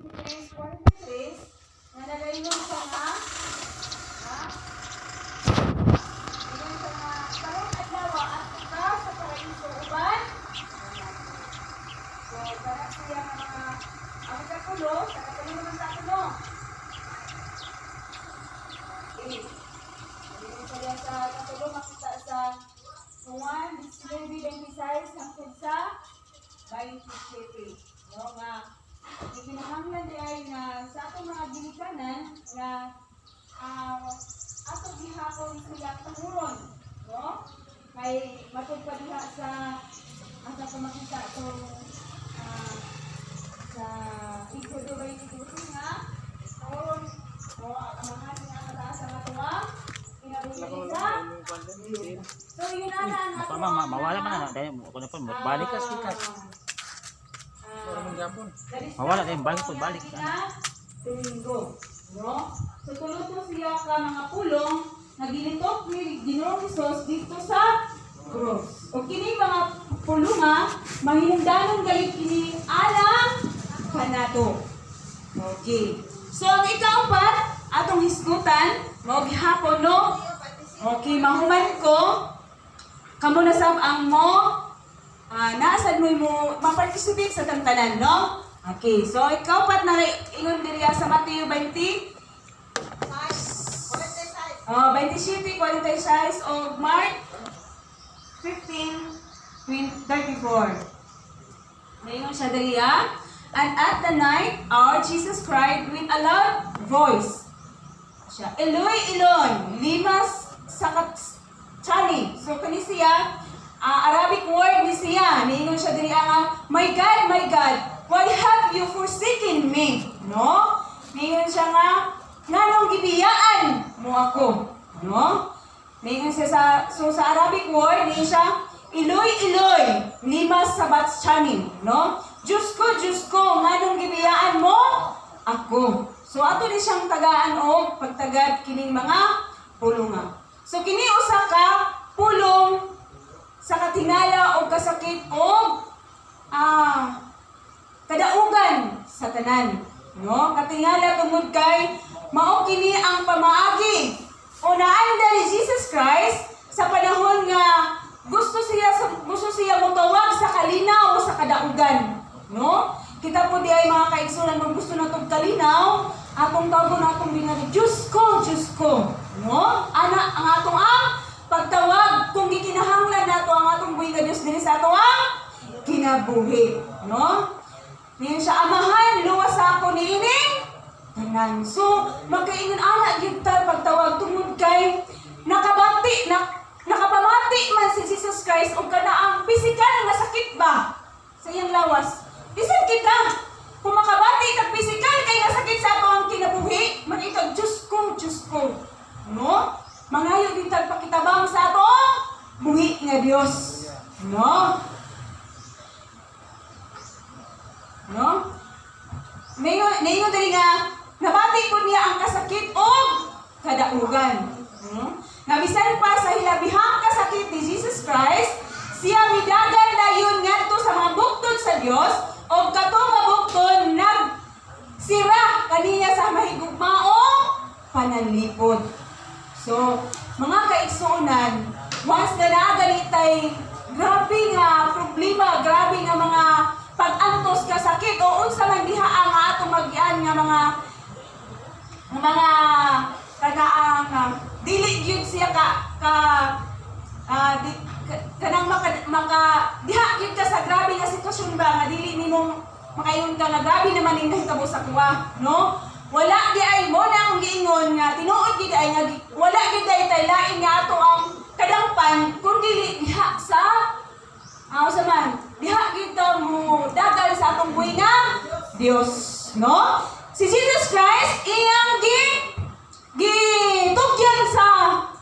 43, na nagayon sa nga, ha? Nagayon sa nga, karong adlaw at ika sa paraiso uban. So, para siya mga ang kakulo, sa kakulo naman sa kulo. Okay. Nagayon sa liya sa kakulo, makita sa Juan 19:26 hangtod sa 27. No, nga ikinahanglan di ay nga sa atong mga ginikanan nga atong gihapon sila panguron, no? Kay matod pa diha sa asa pa makita so sa Exodus 22 nga panguron o amahan nga kataas ang atuang kinabuhi so yun na Mama, mawala man na dahil ako na po balik ka sikat. Mawala dahil balik. Domingo, no? So tuluto siya ka mga pulong na ginitok ni Ginoong Hesus dito sa cross. O kini mga pulunga mahinungdanon galit kini alang kanato. Okay. So ang ikaapat atong hisgutan mao gihapon no. Okay, mahuman ko kamo na sab ang mo naasad mo ma-participate sa tantanan, no? Okay, so ikaw pat na ingon diriya sa Mateo 20 27, 46 o Mark 15:34. Ngayon siya diriya. And at the night, our Jesus cried with a loud voice. Siya, Eloi, Eloi, limas sakachani. So kani siya Arabic word ni siya. Niingon siya diri nga, my God, why have you forsaken me? No? Niingon siya nga, nganong gibiyaan mo ako? No? Niingon siya sa Arabic word, niingon siya, Eloi, Eloi, lima sabachthani. No? Diyos ko, nganong gibiyaan mo ako? So ato ni siyang tagaan o pagtagad kining mga pulunga. So kini usa ka pulong sa katingala o kasakit o kadaugan sa tanan, no? Katingala tungod kay mao kini ang pamaagi o naanda ni Jesus Christ sa panahon nga gusto siya motawag sa kalinaw o sa kadaugan, no? Kita po di ay mga kaigsunan kung gusto natong kalinaw atong tawgon atong binari Diyos ko, no? Ana ang atong pagtawag kung gikinahanglan nato ang atong buhi ka Dios dinhi sa ato ang kinabuhi, no? Niya siya amahan luwas ako niining tanan. So magkaingon ana gyud ta pagtawag tungod kay nakapamati man si Jesus Christ og kana ang pisikal nga sakit ba sa iyang lawas. Bisan kita kung makabati kag pisikal kay nga sakit sa ato ang kinabuhi, makita Diyos ko, no? Mangayo din tagpakitabang sa ato buhi nga Dios, no? No? Naingon diri nga nabati ko niya ang kasakit o kadaugan. Nga bisan pa sa hilabihang kasakit ni Jesus Christ, siya midagan dayon ngadto sa mga bukton sa Dios o katong mga bukton nagsira kaniya sa mahigugmaong pananlipod. So, mga kaigsunan, once na naganitay, grabe nga problema, grabe nga mga pag-antos ka sakit o unsa man diha ang atong mag-ian nga mga kanaang dili gyud siya kanang diha gyud ka sa grabe nga sitwasyon ba nga dili nimo makayon ka nga grabe naman ning nahitabo sa kuwa, no? Wala di ay mo na akong giingon nga tinuod gid ay nga wala gid ay tay lain nga ato ang kadangpan kun dili diha sa sa man diha gid ta mo dagal sa atong buhi nga Dios, no? Si Jesus Christ iyang gitugyan sa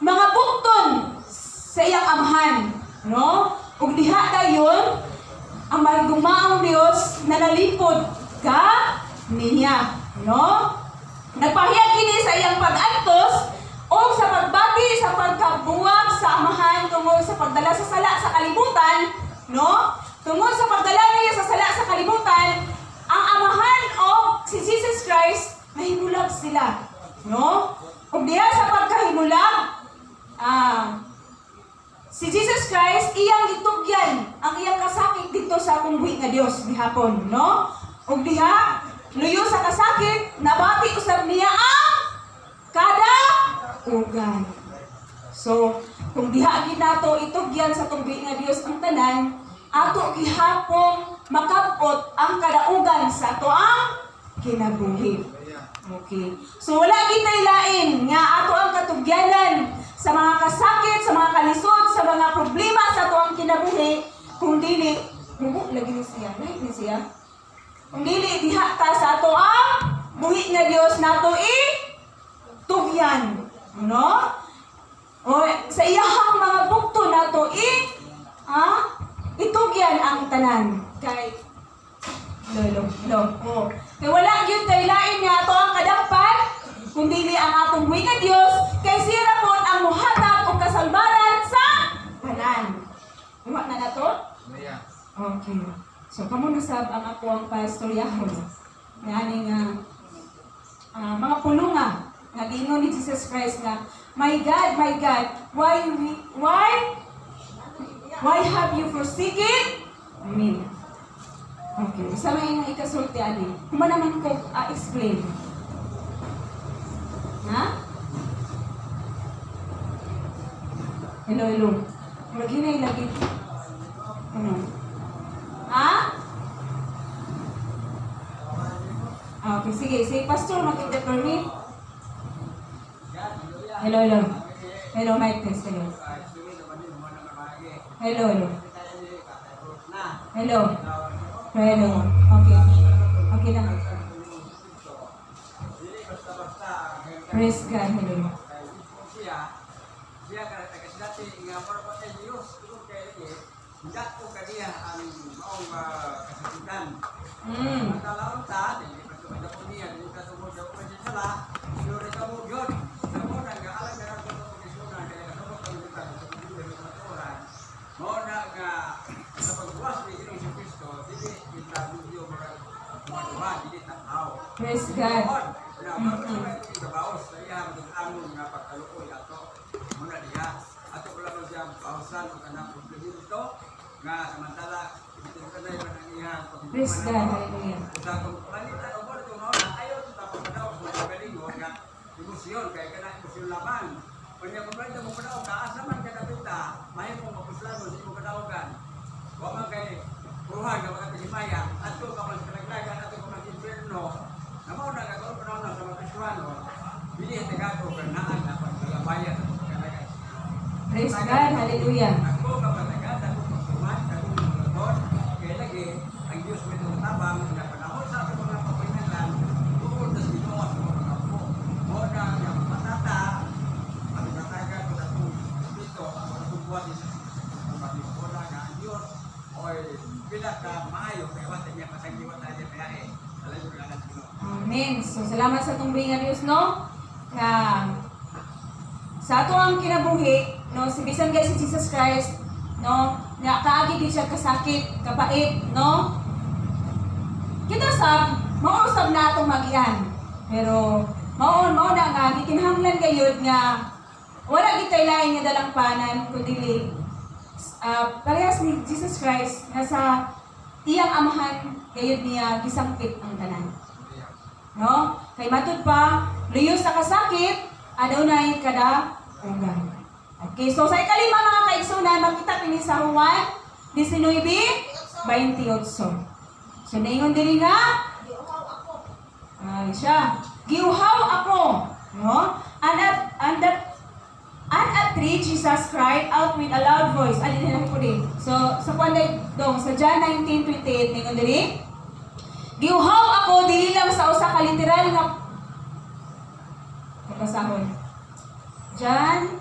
mga bukton sa iyang amahan, no? Ug diha dayon ang mahigugmaong Dios na nalipod ka niya, no? Nagpahayag kini sa iyang pag-antos o sa pagbati sa pagkabuwag sa amahan tungod sa pagdala sa sala sa kalibutan, no? Tungod sa pagdala niya sa sala sa kalibutan, ang amahan o si mahimulag sila. No? Kung diha sa pagkahimulag, si Jesus Christ, iyang gitugyan ang iyang kasakit dito sa atong buhi nga Dios gihapon, no? Ug diha luyo sa kasakit, nabati usab niya ang kada ugan. So, kung diha gid nato itugyan sa atong buhi nga Dios ang tanan, ato gihapon makabot ang kadaugan sa ato ang kinabuhi. Okay. So wala gitay lain nga ato ang katugyanan sa mga kasakit, sa mga kalisod, sa mga problema sa ato ang kinabuhi, kung dili lagi ni siya, right ni siya. Kung dili diha ta sa ato ang buhi nga Dios nato tugyan, no? O sa iyahang mga bukto nato itugyan ang tanan kay oh. Kaya wala yun tayo lain nga ato ang kadampan, kung dili ang atong buhi nga Dios, kay sira po ang muhatag o kasalbaran sa tanan. Uwa na na to? Okay. So, kamo nasab ang ako ang pastoryahon. Nga mga pulunga nga gingon ni Jesus Christ nga, my God, why have you forsaken me? Okay, isa may yung ikasulti, Ali. Kung naman ko explain. Ha? Hello. Maghinay lagi. Ano? Ha? Okay, sige, Pastor, mag-interpret. Hello. Hello, mic test. Hello. Okay na. Praise God. Hello. Siya kasi nga para pa sa Diyos, kung kaya hindi ko kaniya ang maong kasakitan. Matalaon ta, hindi pa tumanda po niya, hindi ka tumod daw pa siya sala, sure ka mo yun. Sa mo na alam na ito ng pagkisunan, kaya kasabot kami dito sa pagkisunan ng maturan. Mo na sa pagbuwas ni Ginoong Kristo, hindi kita video matuwa, hindi tanaw. Praise God. Na pagkasunan yung kabaos, kaya mag-amon nga pagkalukoy ato. Muna diya, ato ko lang siya pausan o kanang problema ito, nga samantala, ito ka na yung nangyayang pagkikuman. Praise God. Hallelujah. Sa kung palitan o bono, kung nauna, ayaw ito tapos na daw, kung magalingo, nga emosyon, kaya ka na emosyon laban. Kung niya kumplanta mo ka daw, kaasa man ka napita, may mong mapuslan mo, hindi mo ka dawagan. Huwag man kayo, puruhan ka mga pilimaya, ato ka mas kanaglagan, ato ka mas inferno, na mauna ka, kung nauna sa mga Kristuano, bilhin na gato, kanaan na paglalabaya sa pagkalagan. Praise God. Hallelujah. Ako kapalagat, ako pagsuman, ako paglalabot, kaya lagi, ang Diyos may tabang, na panahon sa aking mga papinalan, bukod sa Ginoo sa mga kapo. Muna ang matata, ang matatagan ko na itong Espiritu, ang tubuan sa pagkakula na ang Diyos, o pila ka maayo, kaya wata niya pasagiwat na niya kaya alam mo kailangan Ginoo. Amen. So, salamat sa itong nga Diyos, no? Sa ato ang kinabuhi, no, si bisan guys si Jesus Christ, no, nga kaagi di siya kasakit, kapait, no? Kita sab, mausab na atong magian. Pero mao na nga gikinahanglan gayud nga wala gitay lain nga dalang panan kundi parehas ni Jesus Christ nga sa iyang amahan gayud niya gisangkit ang tanan. No? Kay matud pa, luyo sa kasakit, adunay kada ugan. Okay, so sa ikalima mga kaigsunan, makita pini sa Juan 19:28. So naingon diri nga, siya, giuhaw ako, no? And at three, Jesus cried out with a loud voice. Alin na ko din. So sa kwanday dong sa John 19:28 naingon diri, giuhaw ako dili lang sa usa ka literal nga basahon. John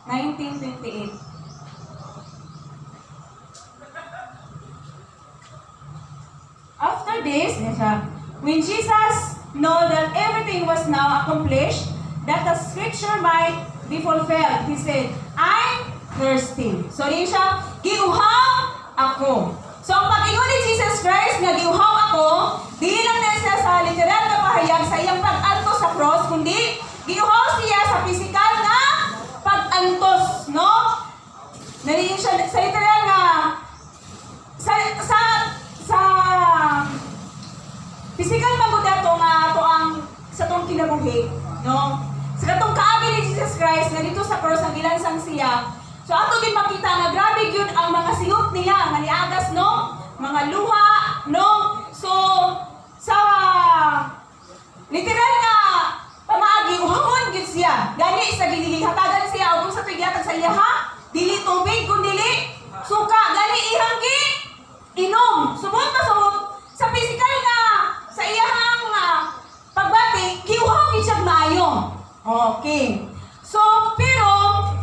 19:28. After this, when Jesus know that everything was now accomplished, that the scripture might be fulfilled, he said, I'm thirsty. So, rin siya, giuhaw ako. So, ang pag-ingon ni Jesus Christ na giuhaw ako, di lang na siya sa literal na pahayag sa iyang sa cross, kundi giuhaw siya sa physical nga pag-antos, no? Narinig siya sa literal nga sa physical magud ato nga ato ang sa tong kinabuhi, no? Sa katong kaagi ni Jesus Christ nga dito sa cross ang gilansang siya. So ato gid makita nga grabe gyud ang mga siyot niya nga niagas, no? Mga luha, no? So sa literal nga pamaagi uhawon gyud siya. Gani sa ginihatagan siya og sa pigyatag sa iya ha. Dili tubig kun dili suka, gani ihang gi inom. Subot pa subot sa physical nga sa iyahang pagbati giuhaw gid siya maayo. Okay. So pero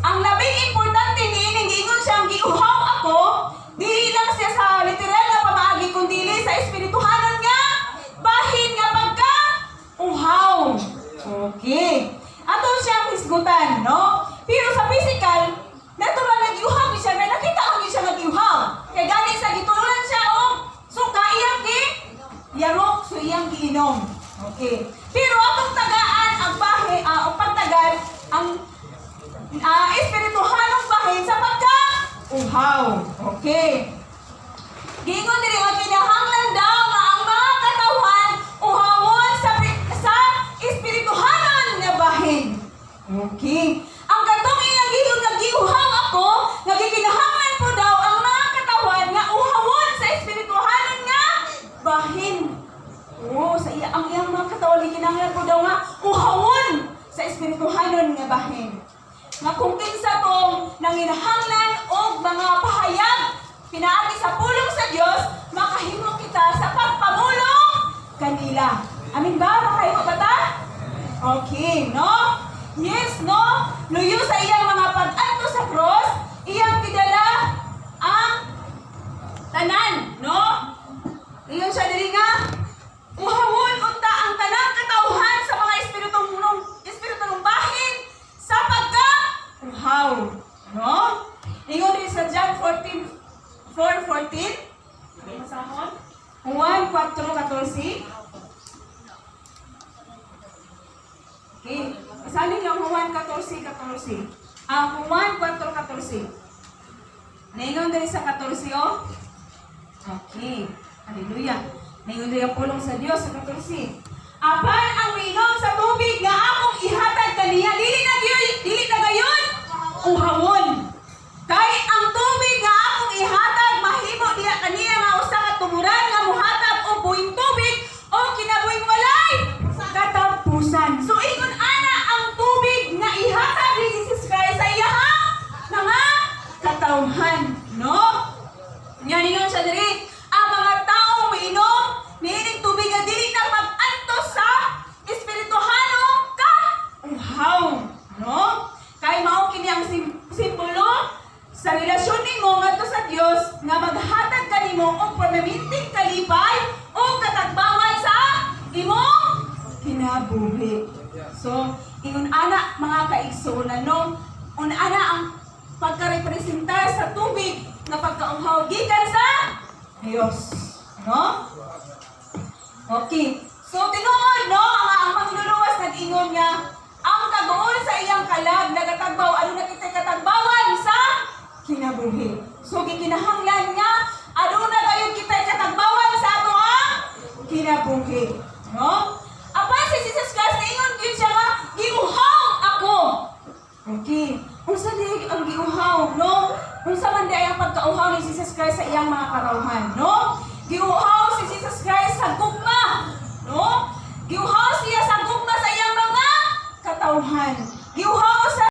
ang labing importante niining giingon siyang giuhaw ako, dili lang siya sa literal nga pamaagi kun dili sa espirituhanon nga bahin nga pagka uhaw. Okay. Ato siyang hisgutan, no? Pero sa physical, natural na giuhaw siya, may nakita ko siya nag-iuhaw. Kaya gani sa gitulunan siya o suka iyang yarok, so iyang giinom. Okay. Pero atong tagaan ang bahin, o pagtagal, ang espirituhanong bahin sa pagka uhaw. Okay. Gingon diri nga kinahanglan daw nga ang mga katawan uhawon sa espirituhanon nga bahin. Okay. Ang katong iyang giyon nga giuhaw ako, nga gikinahanglan po daw ang mga katawan nga uhawon sa espirituhanon nga bahin. Oo, sa iya ang iyang mga katawan gikinahanglan po daw nga uhawon sa espirituhanon nga bahin. Nga kung kinsa tong nanginahanglan og mga pahayag pinaagi sa pulong sa Dios, makahimo kita sa pagpamulong kanila. Amin ba? Makahimo ba ta? Okay, no? Yes, no? Luyo sa iyang mga pag-anto sa cross, iyang gidala ang tanan, no? Iyon siya diri nga uhawon unta ang tanang katawhan sa mga espiritunong bahin sa pagka uhaw, no? Ingon din sa John 4:14. Masahon? Juan 4:14. Okay. Sabi niyo Juan 14:14. Juan 4:14. Naingon din sa 14, oh. Okay. Hallelujah. Naingon din ang pulong sa Dios sa 14. Apan ang minom sa tubig nga akong ihatag kaniya, dili na gayon uhawon. Kay ang tubig nga akong ihatag mahimo diha kaniya nga usa ka tumuran nga muhatag og buhing tubig o kinabuhing walay katapusan. So ingon ana ang tubig nga ihatag ni Jesus Christ sa iya mga katawhan, no? Nya ningon siya diri, ang mga taong miinom niining tubig nga dili na mag-antos sa espirituhano ka uhaw, no? Kay mao kini ang simbolo sa relasyon nimo ngadto sa Dios nga maghatag kanimo og permanenteng kalipay o katagbawan sa imong kinabuhi. So, ingon ana mga kaigsuonan, no? Un ana ang pagka-representar sa tubig na pagkauhaw gikan sa Dios, no? Okay. So, tinuod, no? Ang mangluluwas nag-ingon nga ang kagoon sa iyang kalag nagatagbaw ano na kita katagbawan sa kinabuhi. So gikinahanglan nga ano na gayon kita katagbawan sa ato ang kinabuhi, no? Apan si Jesus Christ ingon gyud siya nga giuhaw ako. Okay. Unsa di ang giuhaw, no? Unsa man di ang pagkauhaw ni Jesus Christ sa iyang mga katawhan, no? Giuhaw si Jesus Christ sa